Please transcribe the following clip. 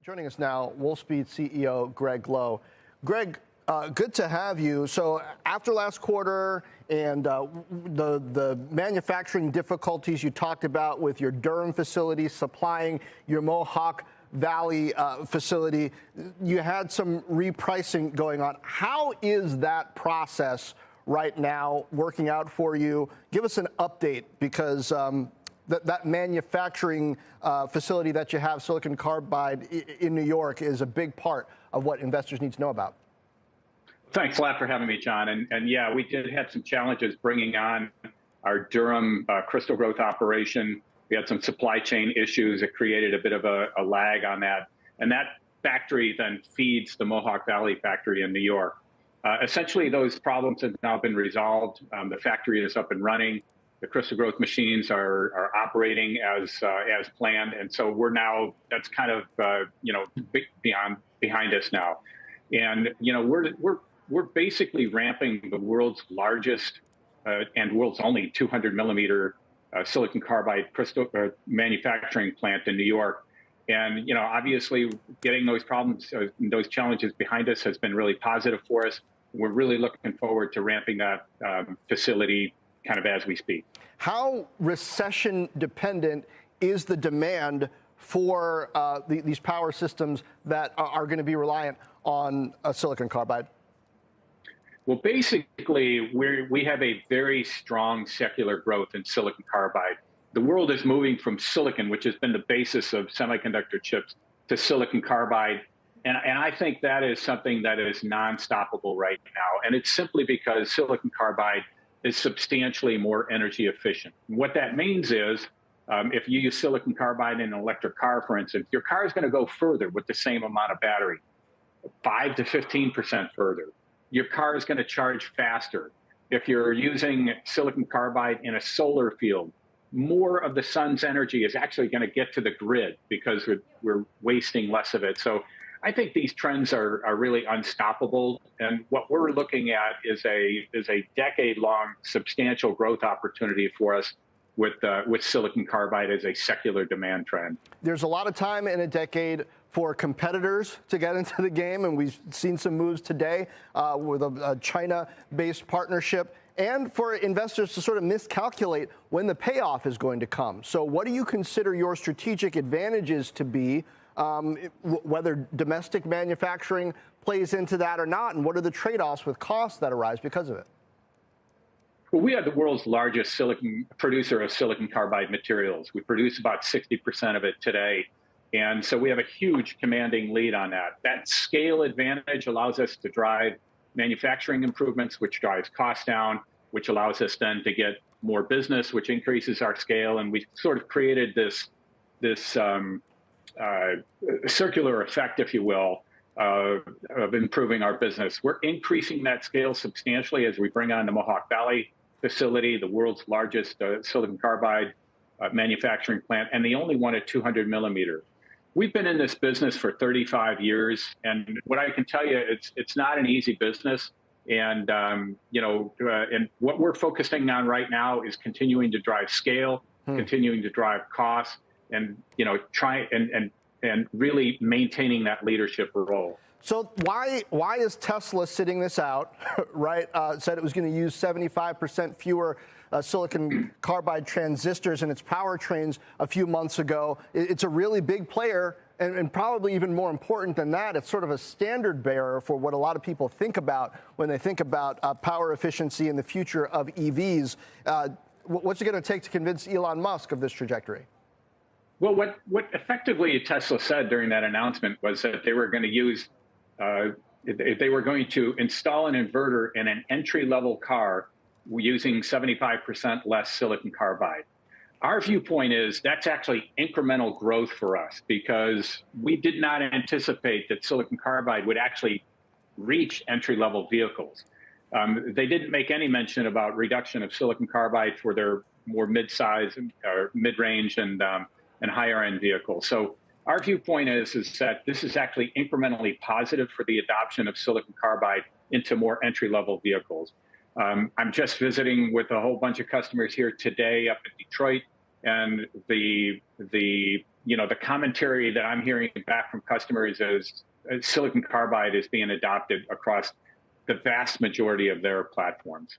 Joining us now, Wolfspeed CEO Gregg Lowe. Greg, good to have you. So after last quarter and the manufacturing difficulties you talked about with your Durham facility supplying your Mohawk Valley facility, you had some repricing going on. How is that process right now working out for you? Give us an update, because that manufacturing facility that you have, silicon carbide in New York, is a big part of what investors need to know about. Thanks a lot for having me, John. And yeah, we did have some challenges bringing on our Durham crystal growth operation. We had some supply chain issues that created a bit of a lag on that. And that factory then feeds the Mohawk Valley factory in New York. Essentially, those problems have now been resolved. The factory is up and running. The crystal growth machines are operating as planned, and so we're now, that's kind of behind us now, and we're basically ramping the world's largest and world's only 200 millimeter silicon carbide crystal manufacturing plant in New York, and obviously getting those problems, those challenges behind us has been really positive for us. We're really looking forward to ramping that facility kind of as we speak. How recession dependent is the demand for these power systems that are going to be reliant on silicon carbide? Well, basically, we have a very strong secular growth in silicon carbide. The world is moving from silicon, which has been the basis of semiconductor chips, to silicon carbide. And I think that is something that is non-stoppable right now. And it's simply because silicon carbide is substantially more energy efficient. And what that means is, if you use silicon carbide in an electric car, for instance, your car is going to go further with the same amount of battery, 5 to 15% further. Your car is going to charge faster. If you're using silicon carbide in a solar field, more of the sun's energy is actually going to get to the grid because we're wasting less of it. So I think these trends are really unstoppable, and what we're looking at is a decade-long substantial growth opportunity for us with silicon carbide as a secular demand trend. There's a lot of time in a decade for competitors to get into the game, and we've seen some moves today with a China-based partnership, and for investors to sort of miscalculate when the payoff is going to come. So what do you consider your strategic advantages to be? Whether domestic manufacturing plays into that or not, and what are the trade-offs with costs that arise because of it? Well, we are the world's largest producer of silicon carbide materials. We produce about 60% of it today. And so we have a huge commanding lead on that. That scale advantage allows us to drive manufacturing improvements, which drives costs down, which allows us then to get more business, which increases our scale. And we sort of created this circular effect, if you will, of improving our business. We're increasing that scale substantially as we bring on the Mohawk Valley facility, the world's largest silicon carbide manufacturing plant, and the only one at 200 millimeter. We've been in this business for 35 years, and what I can tell you, it's not an easy business. And and what we're focusing on right now is continuing to drive scale, continuing to drive costs, and try and really maintaining that leadership role. So why is Tesla sitting this out? Right, said it was going to use 75% fewer silicon carbide transistors in its powertrains a few months ago. It's a really big player, and probably even more important than that, it's sort of a standard bearer for what a lot of people think about when they think about power efficiency in the future of EVs. What's it going to take to convince Elon Musk of this trajectory? Well, what effectively Tesla said during that announcement was that they were going to use, they were going to install an inverter in an entry-level car using 75% less silicon carbide. Our viewpoint is that's actually incremental growth for us, because we did not anticipate that silicon carbide would actually reach entry-level vehicles. They didn't make any mention about reduction of silicon carbide for their more mid-size or mid-range and higher-end vehicles. So our viewpoint is that this is actually incrementally positive for the adoption of silicon carbide into more entry-level vehicles. I'm just visiting with a whole bunch of customers here today up in Detroit, and the the commentary that I'm hearing back from customers is silicon carbide is being adopted across the vast majority of their platforms.